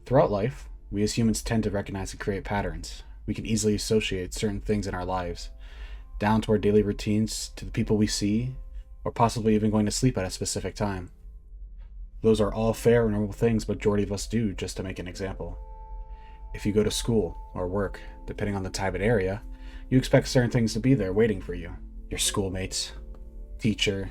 Throughout life, we as humans tend to recognize and create patterns. We can easily associate certain things in our lives, down to our daily routines, to the people we see, or possibly even going to sleep at a specific time. Those are all fair and normal things majority of us do, just to make an example. If you go to school or work, depending on the type and area, you expect certain things to be there waiting for you. Your schoolmates, teacher,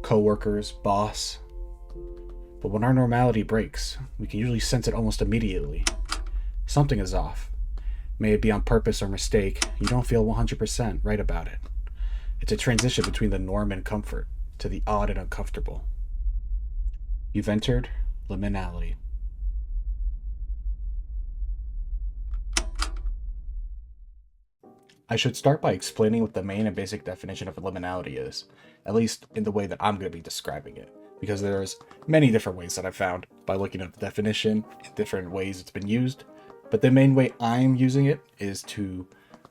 co-workers, boss. But when our normality breaks, we can usually sense it almost immediately. Something is off. May it be on purpose or mistake, you don't feel 100% right about it. It's a transition between the norm and comfort to the odd and uncomfortable. You've entered liminality. I should start by explaining what the main and basic definition of liminality is, at least in the way that I'm going to be describing it, because there's many different ways that I've found by looking at the definition and different ways it's been used, but the main way I'm using it is to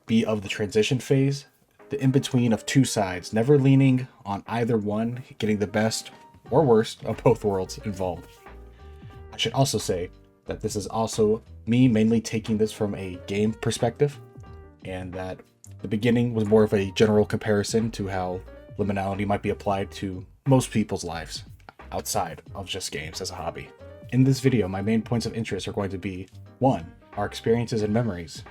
be of the transition phase, the in-between of two sides, never leaning on either one, getting the best or worst of both worlds involved. I should also say that this is also me mainly taking this from a game perspective, and that the beginning was more of a general comparison to how liminality might be applied to most people's lives outside of just games as a hobby. In this video, my main points of interest are going to be 1. Our experiences and memories,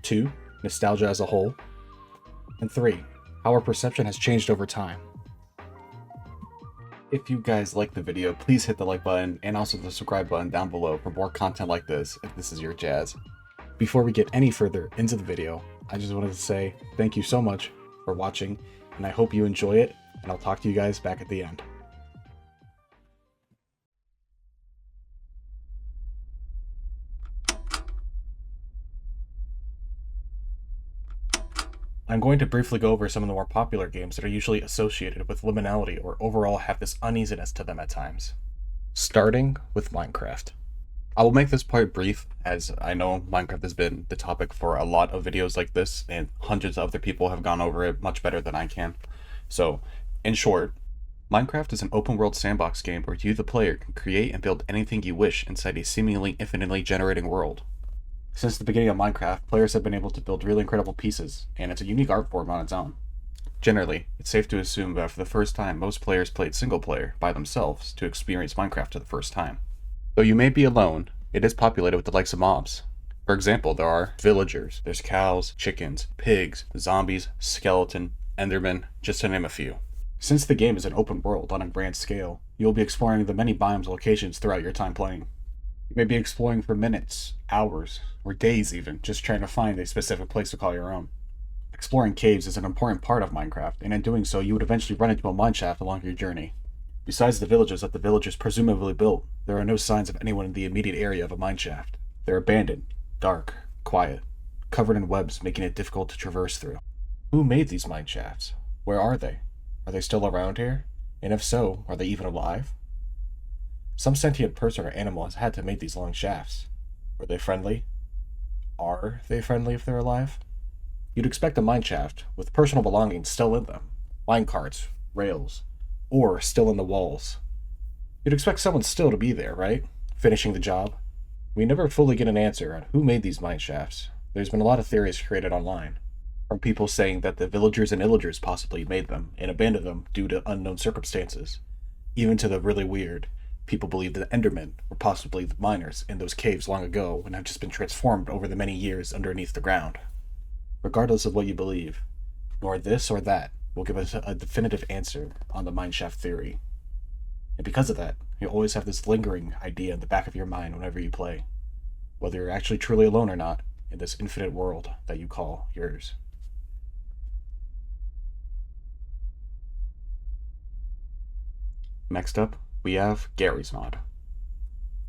2. Nostalgia as a whole, and 3. How our perception has changed over time. If you guys like the video, please hit the like button and also the subscribe button down below for more content like this if this is your jazz. Before we get any further into the video, I just wanted to say thank you so much for watching, and I hope you enjoy it, and I'll talk to you guys back at the end. I'm going to briefly go over some of the more popular games that are usually associated with liminality or overall have this uneasiness to them at times. Starting with Minecraft. I will make this part brief, as I know Minecraft has been the topic for a lot of videos like this, and hundreds of other people have gone over it much better than I can. So, in short, Minecraft is an open-world sandbox game where you, the player, can create and build anything you wish inside a seemingly infinitely generating world. Since the beginning of Minecraft, players have been able to build really incredible pieces, and it's a unique art form on its own. Generally, it's safe to assume that for the first time, most players played single player by themselves to experience Minecraft for the first time. Though you may be alone, it is populated with the likes of mobs. For example, there are villagers, there's cows, chickens, pigs, zombies, skeleton, endermen, just to name a few. Since the game is an open world on a grand scale, you will be exploring the many biomes locations throughout your time playing. You may be exploring for minutes, hours, or days even, just trying to find a specific place to call your own. Exploring caves is an important part of Minecraft, and in doing so you would eventually run into a mineshaft along your journey. Besides the villages that the villagers presumably built, there are no signs of anyone in the immediate area of a mineshaft. They're abandoned, dark, quiet, covered in webs, making it difficult to traverse through. Who made these mineshafts? Where are they? Are they still around here? And if so, are they even alive? Some sentient person or animal has had to make these long shafts. Were they friendly? Are they friendly if they're alive? You'd expect a mineshaft with personal belongings still in them, minecarts, rails, or still in the walls. You'd expect someone still to be there, right? Finishing the job. We never fully get an answer on who made these mineshafts. There's been a lot of theories created online, from people saying that the villagers and illagers possibly made them and abandoned them due to unknown circumstances, even to the really weird. People believe that Endermen were possibly the miners in those caves long ago and have just been transformed over the many years underneath the ground. Regardless of what you believe, nor this or that will give us a definitive answer on the mineshaft theory. And because of that, you always have this lingering idea in the back of your mind whenever you play, whether you're actually truly alone or not in this infinite world that you call yours. Next up, we have Garry's Mod.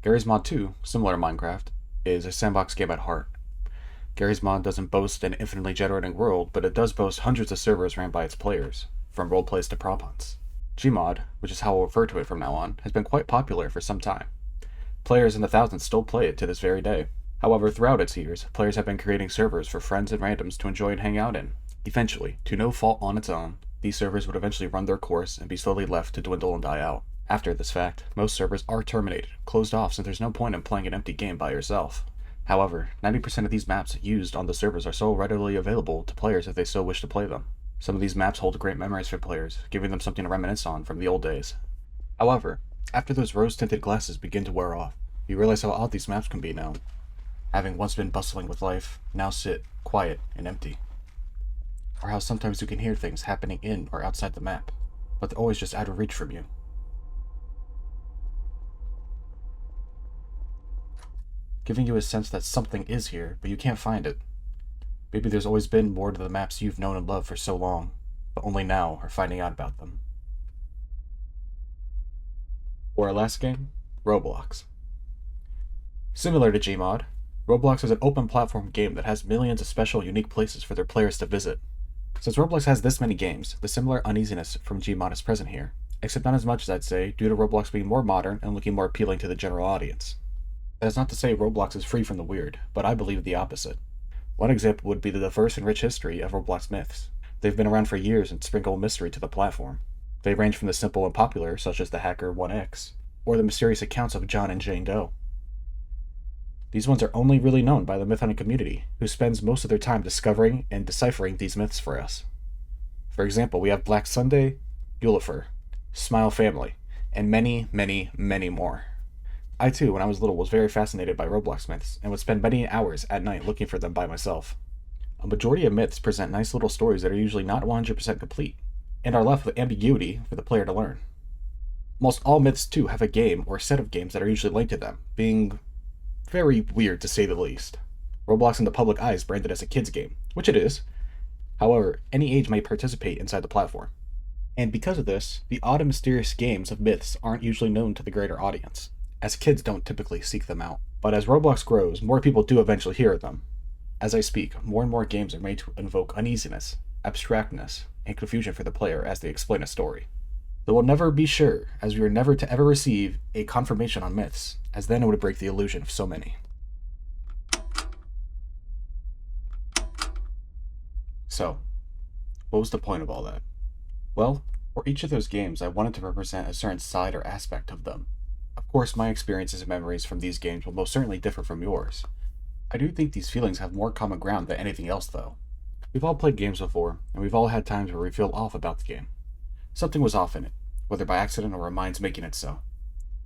Garry's Mod 2, similar to Minecraft, is a sandbox game at heart. Garry's Mod doesn't boast an infinitely generating world, but it does boast hundreds of servers ran by its players, from roleplays to prop hunts. Gmod, which is how we'll refer to it from now on, has been quite popular for some time. Players in the thousands still play it to this very day. However, throughout its years, players have been creating servers for friends and randoms to enjoy and hang out in. Eventually, to no fault on its own, these servers would eventually run their course and be slowly left to dwindle and die out. After this fact, most servers are terminated, closed off since there's no point in playing an empty game by yourself. However, 90% of these maps used on the servers are so readily available to players if they so wish to play them. Some of these maps hold great memories for players, giving them something to reminisce on from the old days. However, after those rose-tinted glasses begin to wear off, you realize how odd these maps can be now. Having once been bustling with life, now sit quiet and empty. Or how sometimes you can hear things happening in or outside the map, but they're always just out of reach from you. Giving you a sense that something is here, but you can't find it. Maybe there's always been more to the maps you've known and loved for so long, but only now are finding out about them. For our last game, Roblox. Similar to Gmod, Roblox is an open platform game that has millions of special, unique places for their players to visit. Since Roblox has this many games, the similar uneasiness from Gmod is present here, except not as much as I'd say, due to Roblox being more modern and looking more appealing to the general audience. That is not to say Roblox is free from the weird, but I believe the opposite. One example would be the diverse and rich history of Roblox myths. They've been around for years and sprinkle mystery to the platform. They range from the simple and popular, such as the hacker 1X, or the mysterious accounts of John and Jane Doe. These ones are only really known by the myth hunting community, who spends most of their time discovering and deciphering these myths for us. For example, we have Black Sunday, Gulifer, Smile Family, and many, many, many more. I too, when I was little, was very fascinated by Roblox myths, and would spend many hours at night looking for them by myself. A majority of myths present nice little stories that are usually not 100% complete, and are left with ambiguity for the player to learn. Most all myths too have a game or set of games that are usually linked to them, being very weird to say the least. Roblox in the public eye is branded as a kid's game, which it is. However, any age may participate inside the platform. And because of this, the odd and mysterious games of myths aren't usually known to the greater audience, as kids don't typically seek them out. But as Roblox grows, more people do eventually hear of them. As I speak, more and more games are made to invoke uneasiness, abstractness, and confusion for the player as they explain a story. Though we'll never be sure, as we are never to ever receive a confirmation on myths, as then it would break the illusion of so many. So, what was the point of all that? Well, for each of those games, I wanted to represent a certain side or aspect of them. Of course, my experiences and memories from these games will most certainly differ from yours. I do think these feelings have more common ground than anything else, though. We've all played games before, and we've all had times where we feel off about the game. Something was off in it, whether by accident or our minds making it so.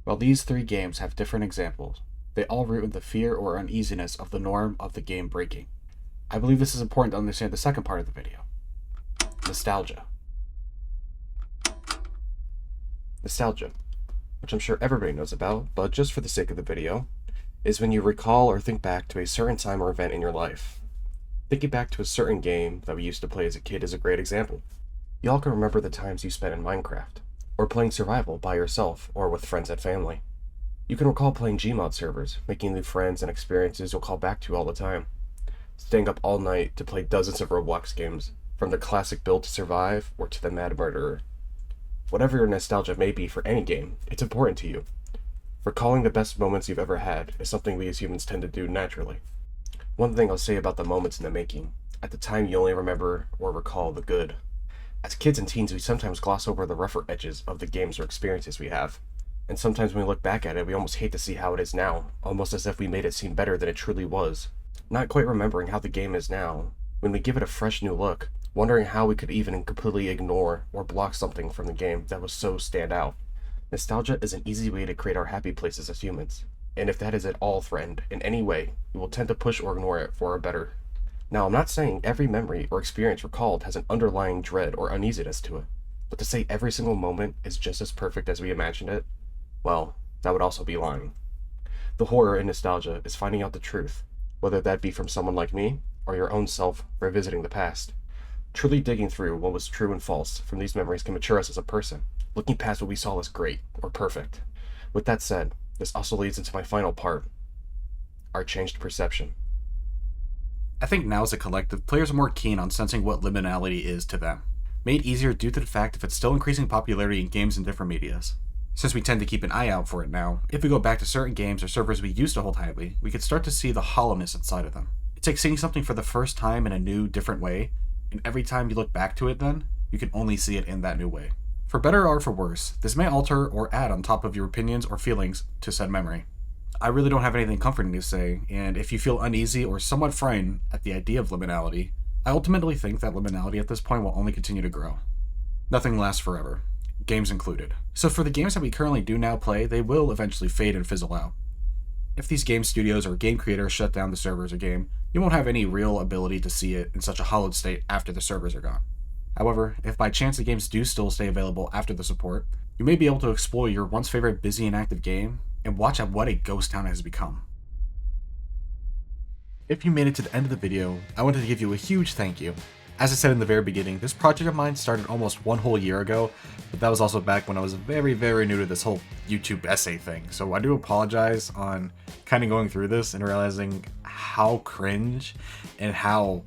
While these three games have different examples, they all root in the fear or uneasiness of the norm of the game breaking. I believe this is important to understand the second part of the video. Nostalgia. Nostalgia, which I'm sure everybody knows about, but just for the sake of the video, is when you recall or think back to a certain time or event in your life. Thinking back to a certain game that we used to play as a kid is a great example. You all can remember the times you spent in Minecraft, or playing survival by yourself or with friends and family. You can recall playing gmod servers, making new friends and experiences you'll call back to all the time. Staying up all night to play dozens of Roblox games, from the classic Build to Survive or to the Mad Murderer. Whatever your nostalgia may be for any game, it's important to you. Recalling the best moments you've ever had is something we as humans tend to do naturally. One thing I'll say about the moments in the making, at the time you only remember or recall the good. As kids and teens, we sometimes gloss over the rougher edges of the games or experiences we have. And sometimes when we look back at it, we almost hate to see how it is now, almost as if we made it seem better than it truly was. Not quite remembering how the game is now, when we give it a fresh new look, wondering how we could even completely ignore or block something from the game that was so stand out. Nostalgia is an easy way to create our happy places as humans, and if that is at all threatened in any way, we will tend to push or ignore it for a better. Now, I'm not saying every memory or experience recalled has an underlying dread or uneasiness to it, but to say every single moment is just as perfect as we imagined it, well, that would also be lying. The horror in nostalgia is finding out the truth, whether that be from someone like me or your own self revisiting the past. Truly digging through what was true and false from these memories can mature us as a person, looking past what we saw as great or perfect. With that said, this also leads into my final part, our changed perception. I think now as a collective, players are more keen on sensing what liminality is to them, made easier due to the fact of its still increasing popularity in games and different medias. Since we tend to keep an eye out for it now, if we go back to certain games or servers we used to hold highly, we could start to see the hollowness inside of them. It's like seeing something for the first time in a new, different way, and every time you look back to it then, you can only see it in that new way. For better or for worse, this may alter or add on top of your opinions or feelings to said memory. I really don't have anything comforting to say, and if you feel uneasy or somewhat frightened at the idea of liminality, I ultimately think that liminality at this point will only continue to grow. Nothing lasts forever, games included. So for the games that we currently do now play, they will eventually fade and fizzle out. If these game studios or game creators shut down the servers or game, you won't have any real ability to see it in such a hollowed state after the servers are gone. However, if by chance the games do still stay available after the support, you may be able to explore your once favorite busy and active game and watch at what a ghost town has become. If you made it to the end of the video, I wanted to give you a huge thank you. As I said in the very beginning, this project of mine started almost one whole year ago, but that was also back when I was very, very new to this whole YouTube essay thing. So I do apologize on kind of going through this and realizing how cringe and how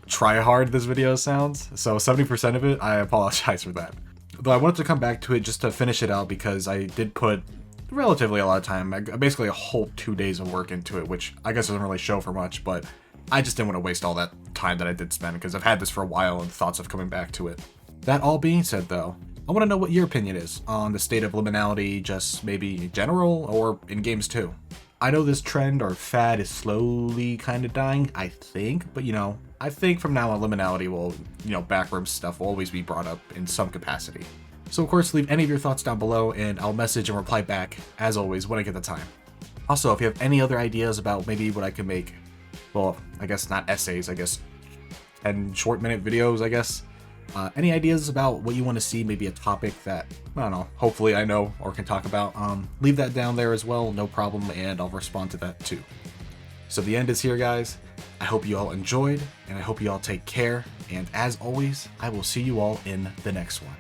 try-hard this video sounds. So 70% of it, I apologize for that. Though I wanted to come back to it just to finish it out because I did put relatively a lot of time, basically a whole 2 days of work into it, which I guess doesn't really show for much, but I just didn't want to waste all that time that I did spend because I've had this for a while and thoughts of coming back to it. That all being said though, I want to know what your opinion is on the state of liminality, just maybe in general or in games too. I know this trend or fad is slowly kind of dying, I think, but I think from now on liminality will, backrooms stuff will always be brought up in some capacity. So of course, leave any of your thoughts down below and I'll message and reply back, as always, when I get the time. Also, if you have any other ideas about maybe what I could make, well, I guess not essays, I guess 10 short-minute videos, I guess. Any ideas about what you want to see, maybe a topic that, I don't know, hopefully I know or can talk about, leave that down there as well, no problem, and I'll respond to that too. So the end is here, guys. I hope you all enjoyed, and I hope you all take care, and as always, I will see you all in the next one.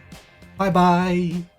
Bye-bye!